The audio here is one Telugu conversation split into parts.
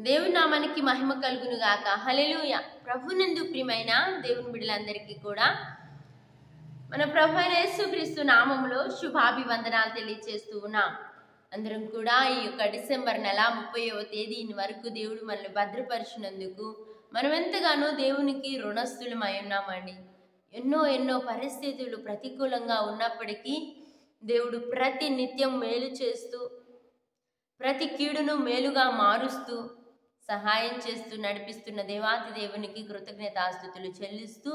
దేవుని నామానికి మహిమ కలుగును గాక. హల్లెలూయా. ప్రభునందు ప్రియమైన దేవుని బిడ్డలందరికీ కూడా మన ప్రభు అయిన యేసుక్రీస్తు నామములో శుభాభివందనాలు తెలియజేస్తూ ఉన్నాం. అందరం కూడా ఈ యొక్క డిసెంబర్ నెల 30వ తేదీని వరకు దేవుడు మనల్ని భద్రపరిచినందుకు మనం ఎంతగానో దేవునికి రుణస్థులమై ఉన్నామండి. ఎన్నో పరిస్థితులు ప్రతికూలంగా ఉన్నప్పటికీ దేవుడు ప్రతి నిత్యం మేలు చేస్తూ ప్రతి కీడును మేలుగా మారుస్తూ సహాయం చేస్తూ నడిపిస్తున్న దేవాతి దేవునికి కృతజ్ఞతాస్తుతులు చెల్లిస్తూ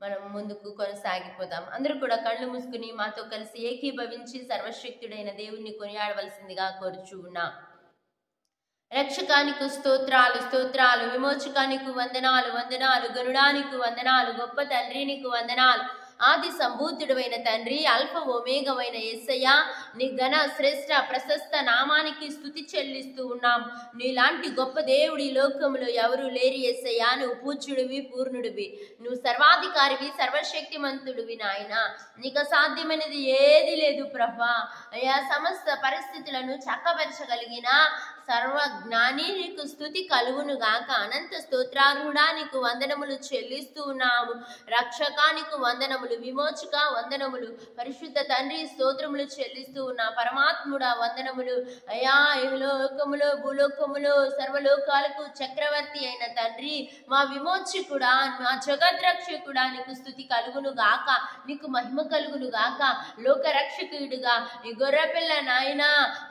మనం ముందుకు కొనసాగిపోతాం. అందరూ కూడా కళ్ళు మూసుకుని మాతో కలిసి ఏకీభవించి సర్వశక్తుడైన దేవుణ్ణి కొనియాడవలసిందిగా కోరుచూ ఉన్నాం. రక్షకానికి స్తోత్రాలు స్తోత్రాలు, విమోచకానికి వందనాలు వందనాలు, గరుడానికి వందనాలు, గొప్ప తండ్రి నీకు వందనాలు. ఆది సంభూతుడైన తండ్రి, అల్ఫా ఒమేగవైన యేసయ్య, నీ ఘన శ్రేష్ఠ ప్రశస్త నామానికి స్తుతి చెల్లిస్తూ ఉన్నాం. నీలాంటి గొప్ప దేవుడి లోకంలో ఎవరు లేరు యేసయ్య. నువ్వు పూజ్యుడివి, పూర్ణుడివి, నువ్వు సర్వాధికారివి, సర్వశక్తిమంతుడివి నాయన. నీకు అసాధ్యమైనది ఏది లేదు ప్రభా. అయ్యా, సమస్త పరిస్థితులను చక్కపరచగలిగిన సర్వజ్ఞాని నీకు స్తుతి కలుగును గాక. అనంత స్తోత్రార్హుడా నీకు వందనములు చెల్లిస్తూ ఉన్నాము. రక్షకానికి వందనములు, విమోచక వందనములు, పరిశుద్ధ తండ్రి స్తోత్రములు చెల్లిస్తూ ఉన్నా. పరమాత్ముడా వందనములు. అయ్యా, లోకములో భూలోకములో సర్వలోకాలకు చక్రవర్తి అయిన తండ్రి, మా విమోచకుడా, మా జగద్రక్షకుడా నీకు స్తుతి కలుగును గాక, నీకు మహిమ కలుగును గాక. లోక రక్షకుడుగా ఈ గొర్రెపిల్ల నాయన,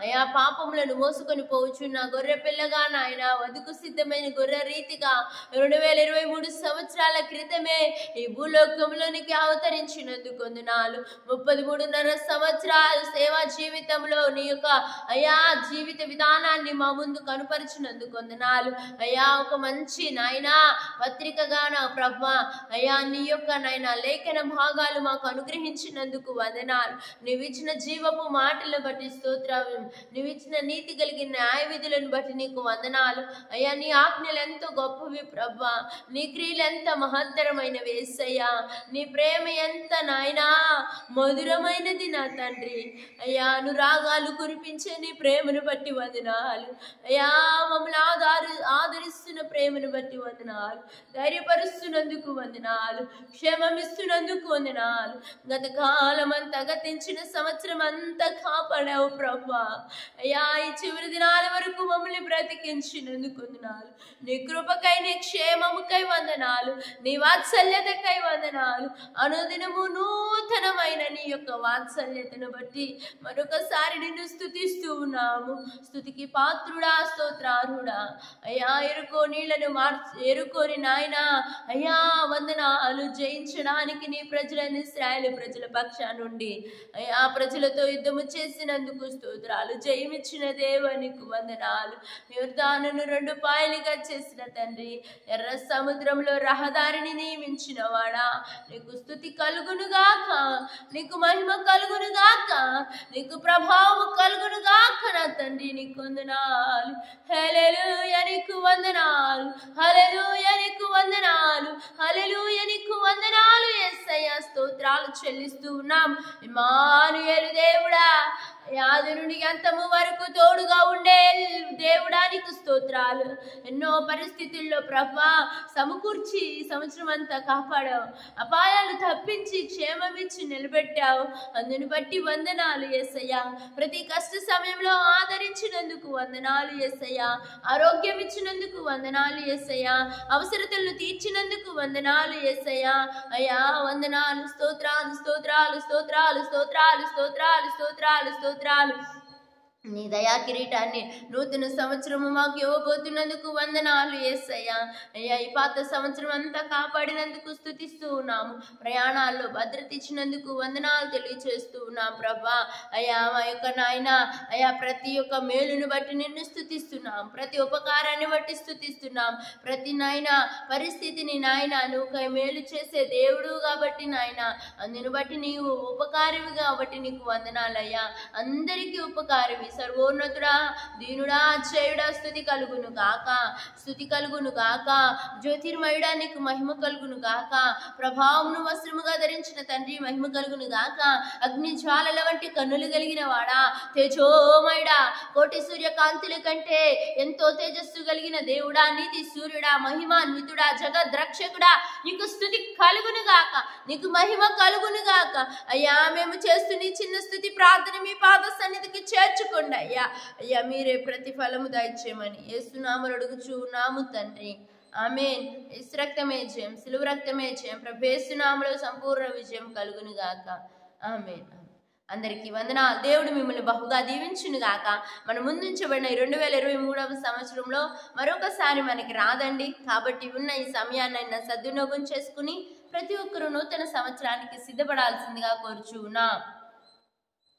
అయ్యా, పాపములను మోసుకొని పోవచ్చు గొర్రె పిల్లగా నాయన, వదుకు సిద్ధమైన గొర్రె రీతిగా 2023 సంవత్సరాల క్రితమే ఈ భూలోకంలోనికి అవతరించినందుకు వందనాలు. 33.5 సంవత్సరాలు సేవా జీవితంలో నీ యొక్క అయ్యా జీవిత విధానాన్ని మా ముందు కనుపరిచినందుకు వందనాలు. అయ్యా, ఒక మంచి నాయన పత్రికగా నా ప్రభా, అయ్యా నీ యొక్క నాయన లేఖన భాగాలు మాకు అనుగ్రహించినందుకు వందనాలు. నీవిచ్చిన జీవపు మాటలను బట్టి స్తోత్రాలు, నీవిచ్చిన నీతి కలిగిన న్యాయ విధులను బట్టి నీకు వందనాలు. అయ్యా, నీ ఆజ్ఞలు ఎంతో గొప్పవి ప్రభా, నీ క్రియలు ఎంత మహత్తరమైనవి యేసయ్యా, నీ ప్రేమ ఎంత నాయనా మధురమైనది నా తండ్రి. అయ్యా, అనురాగాలు కురిపించే నీ ప్రేమను బట్టి వందనాలు. అయ్యా, మమ్మల్ని ఆదరిస్తున్న ప్రేమను బట్టి వందనాలు. ధైర్యపరుస్తున్నందుకు వందనాలు. క్షేమమిస్తున్నందుకు వందనాలు. గత కాలం అంతా, గతించిన సంవత్సరం అంతా కాపాడావు ప్రభా. అయ్యా, ఈ చివరి దినాల వరకు మమ్మల్ని బ్రతికించినందుకు వందనాలు. నీ కృపకై, నీ క్షేమముకై వందనాలు. నీ వాత్సల్యతకై వందనాలు. అనుదినము నూతనమైన నీ యొక్క వాత్సల్యతను బట్టి మరొకసారి నిన్ను స్తుతిస్తూ ఉన్నాము. స్తుతికి పాత్రుడా, స్తోత్రార్హుడా. అయ్యా, ఎరుకోని నాయన అయ్యా వందనాలు. జయించడానికి నీ ప్రజలని ఇశ్రాయేలు ప్రజల పక్షా నుండి అయ్యా ప్రజలతో యుద్ధము చేసినందుకు స్తోత్రాలు. జయమిచ్చిన దేవానికి వందనాలు. యోర్దానును 2 పాయలుగా చేసిన తండ్రి, ఎర్ర సముద్రంలో రహదారిని నియమించిన వాడా, నీకు స్తుతి కలుగునుగాక, నీకు మహిమ కలుగునుగాక, నీకు ప్రభావం కలుగునుగాక నా తండ్రి. నీకు వందనాలు. హల్లెలూయా, నీకు వందనాలు. హల్లెలూయా, నీకు వందనాలు. హల్లెలూయా, నీకు వందనాలు యేసయ్యా. స్తోత్రాలు చెల్లిస్తూ ఉన్నాం. ఇమ్మానుయేలు దేవుడా, ఆది నుండి అంతము వరకు తోడుగా ఉండే దేవుడానికి స్తోత్రాలు. ఎన్నో పరిస్థితుల్లో ప్రభా సమకూర్చి సంవత్సరం అంతా కాపాడావు. అపాయాలు తప్పించి క్షేమమిచ్చి నిలబెట్టావు. అందుని బట్టి వందనాలు యేసయ్యా. ప్రతి కష్ట సమయంలో ఆదరించినందుకు వందనాలు యేసయ్యా. ఆరోగ్యం ఇచ్చినందుకు వందనాలు యేసయ్యా. అవసరతలను తీర్చినందుకు వందనాలు యేసయ్యా. అయ్యా వందనాలు. స్తోత్రాలు స్తోత్రాలు స్తోత్రాలు స్తోత్రాలు స్తోత్రాలు స్తోత్రాలు స్తోత్రాలు. నీ దయా కిరీటాన్ని నూతన సంవత్సరము మాకు ఇవ్వబోతున్నందుకు వందనాలు యేసయ్యా. అయ్యా, ఈ పాత సంవత్సరం అంతా కాపాడినందుకు స్తుతిస్తూ ఉన్నాము. ప్రయాణాల్లో భద్రత ఇచ్చినందుకు వందనాలు తెలియచేస్తూ ఉన్నాం ప్రభా. అయ్యా, మా యొక్క నాయన అయ్యా ప్రతి ఒక్క మేలును బట్టి నిన్ను స్తుతిస్తున్నాం. ప్రతి ఉపకారాన్ని బట్టి స్తుతిస్తున్నాం. ప్రతి నాయన పరిస్థితిని నాయన నువ్వు మేలు చేసే దేవుడు కాబట్టి నాయన, అందుని బట్టి నీవు ఉపకారివి కాబట్టి నీకు వందనాలయ్యా. అందరికీ ఉపకారివి, సర్వోన్నతుడా, దీనుడా, అక్షయుడా, స్తుతి కలుగును గాక, స్తుతి కలుగును గాక. జ్యోతిర్మయుడా, నీకు మహిమ కలుగును గాక. ప్రభావమును వస్త్రముగా ధరించిన తండ్రి, మహిమ కలుగును గాక. అగ్ని జ్వాలల వంటి కన్నులు కలిగిన వాడా, తేజోమయుడా, కోటి సూర్యకాంతుల కంటే ఎంతో తేజస్సు కలిగిన దేవుడా, నీతి సూర్యుడా, మహిమాన్వితుడా, జగద్రక్షకుడా, నీకు స్తుతి కలుగును గాక, నీకు మహిమ కలుగును గాక. అయ్యా, మేము చేస్తున్న ఈ చిన్న స్తుతి ప్రార్థన మీ పాద సన్నిధికి చేర్చుకోండి అయ్యా. అయ్యా, మీరే ప్రతిఫలము దయచేయమని యేసునామములో అడుగుచున్నాము తండ్రి. ఆమేన్. యేసు రక్తమే జయం, సిలువ రక్తమే జయం. ప్రభు యేసునామములో సంపూర్ణ విజయం కలుగును గాక. ఆమేన్. అందరికీ వందనాలు. దేవుడు మిమ్మల్ని బహుగా దీవించును గాక. మన ముందుంచబడిన 2023వ సంవత్సరంలో మరొకసారి మనకి రాదండి. కాబట్టి ఉన్న ఈ సమయాన్ని సద్వినియోగం చేసుకుని ప్రతి ఒక్కరూ నూతన సంవత్సరానికి సిద్ధపడాల్సిందిగా కోరుచున్నాం.